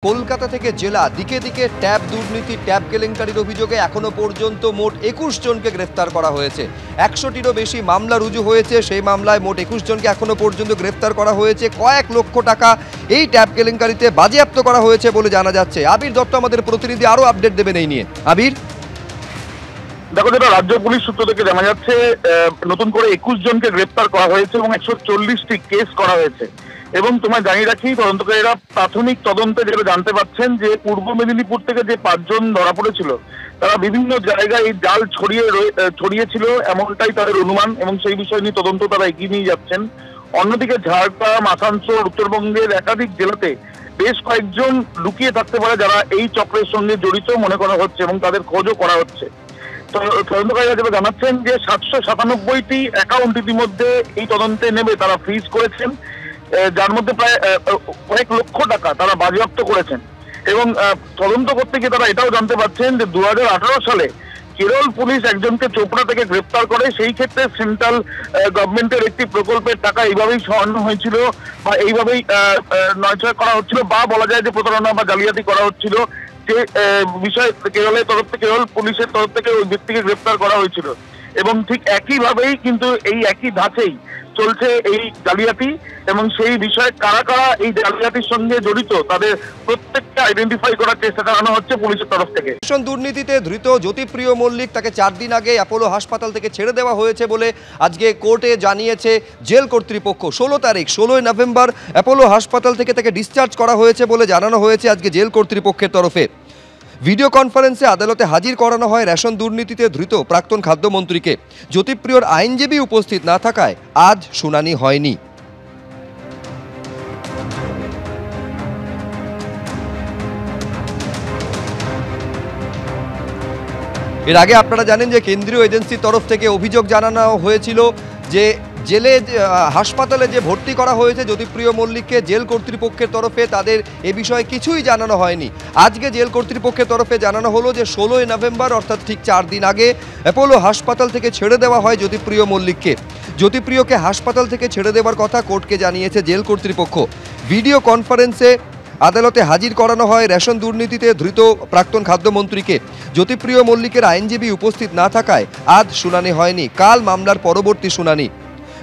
কলকাতা থেকে জেলা দিকে দিকে ট্যাব দুর্নীতি ট্যাব কেলেঙ্কারির অভিযোগে এখনো পর্যন্ত মোট ২১ জনকে গ্রেফতার করা হয়েছে। ১০০টিরও বেশি মামলা রুজু হয়েছে। সেই মামলায় মোট ২১ জনকে এখনো পর্যন্ত গ্রেফতার করা হয়েছে। কয়েক লক্ষ টাকা এই ট্যাব কেলেঙ্কারিতে বাজেয়াপ্ত করা হয়েছে বলে জানা যাচ্ছে। আবির দত্ত আমাদের প্রতিনিধি আরো আপডেট দেবেন এই নিয়ে। আবির, দেখো, যেটা রাজ্য পুলিশ সূত্র থেকে জানা যাচ্ছে, নতুন করে ২১ জনকে গ্রেপ্তার করা হয়েছে এবং ১৪০টি কেস করা হয়েছে। এবং তোমায় জানিয়ে রাখি, তদন্তকারীরা প্রাথমিক তদন্তে যেটা জানতে পারছেন যে পূর্ব মেদিনীপুর থেকে যে ৫ জন ধরা পড়েছিল তারা বিভিন্ন জায়গায় এই জাল ছড়িয়েছিল এমনটাই তাদের অনুমান, এবং সেই বিষয় নিয়ে তদন্ত তারা এগিয়ে নিয়ে যাচ্ছেন। অন্যদিকে ঝাড়গ্রাম, আসানসোল, উত্তরবঙ্গের একাধিক জেলাতে বেশ কয়েকজন লুকিয়ে থাকতে পারে যারা এই চক্রের সঙ্গে জড়িত মনে করা হচ্ছে এবং তাদের খোঁজও করা হচ্ছে। তদন্তকারীরা যেটা জানাচ্ছেন যে ৭৯৭টি অ্যাকাউন্ট ইতিমধ্যে এই তদন্তে নেমে তারা ফ্রিজ করেছেন, যার মধ্যে প্রায় কয়েক লক্ষ টাকা তারা বাজেয়াপ্ত করেছেন। এবং তদন্ত করতে গিয়ে তারা এটাও জানতে পারছেন যে ২০১৮ সালে কেরল পুলিশ একজনকে চোপড়া থেকে গ্রেপ্তার করে। সেই ক্ষেত্রে সেন্ট্রাল গভর্নমেন্টের একটি প্রকল্পের টাকা এইভাবেই সরানো হয়েছিল বা এইভাবেই নয়ছয় করা হচ্ছিল, বা বলা যায় যে প্রতারণা বা জালিয়াতি করা হচ্ছিল। যে বিষয় কেরল পুলিশের তরফ থেকে ওই ব্যক্তিকে গ্রেপ্তার করা হয়েছিল। এবং ঠিক একইভাবেই কিন্তু এই একই ধাঁচেই চলছে এই জালিয়াতি, এবং সেই বিষয়ে কারা কারা এই জালিয়াতির সঙ্গে জড়িত তাদের প্রত্যেকটা আইডেন্টিফাই করার চেষ্টা চালানো হচ্ছে পুলিশের তরফ থেকে। রেশন দুর্নীতিতে ধৃত জ্যোতিপ্রিয় মল্লিক, তাকে ৪ দিন আগে অ্যাপোলো হাসপাতাল থেকে ছেড়ে দেওয়া হয়েছে বলে আজকে কোর্টে জানিয়েছে জেল কর্তৃপক্ষ। ১৬ নভেম্বর অ্যাপোলো হাসপাতাল থেকে তাকে ডিসচার্জ করা হয়েছে বলে জানানো হয়েছে আজকে জেল কর্তৃপক্ষের তরফে। ভিডিও কনফারেন্সে আদালতে হাজির করানো হয় রেশন দুর্নীতিতে ধৃত প্রাক্তন খাদ্যমন্ত্রীকে। জ্যোতিপ্রিয়র আইনজীবী উপস্থিত না থাকায় আজ শুনানি হয়নি। এর আগে আপনারা জানেন যে কেন্দ্রীয় এজেন্সির তরফ থেকে অভিযোগ জানানো হয়েছিল যে জেলে হাসপাতালে যে ভর্তি করা হয়েছে জ্যোতিপ্রিয় মল্লিককে, জেল কর্তৃপক্ষের তরফে তাদের এ বিষয়ে কিছুই জানানো হয়নি। আজকে জেল কর্তৃপক্ষের তরফে জানানো হলো যে ১৬ নভেম্বর অর্থাৎ ঠিক ৪ দিন আগে অ্যাপোলো হাসপাতাল থেকে ছেড়ে দেওয়া হয় জ্যোতিপ্রিয় মল্লিককে। জ্যোতিপ্রিয়কে হাসপাতাল থেকে ছেড়ে দেওয়ার কথা কোর্টকে জানিয়েছে জেল কর্তৃপক্ষ। ভিডিও কনফারেন্সে আদালতে হাজির করানো হয় রেশন দুর্নীতিতে ধৃত প্রাক্তন খাদ্যমন্ত্রীকে। জ্যোতিপ্রিয় মল্লিকের আইনজীবী উপস্থিত না থাকায় আজ শুনানি হয়নি। কাল মামলার পরবর্তী শুনানি।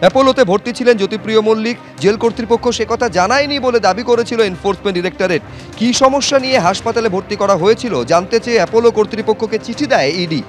অ্যাপোলোতে ভর্তি ছিলেন জ্যোতিপ্রিয় মল্লিক। জেল কর্তৃপক্ষ সে কথা জানায়নি বলে দাবি করেছিল এনফোর্সমেন্ট ডিরেক্টরেট। কী সমস্যা নিয়ে হাসপাতালে ভর্তি করা হয়েছিল জানতে চেয়ে অ্যাপোলো কর্তৃপক্ষকে চিঠি দেয় ইডি।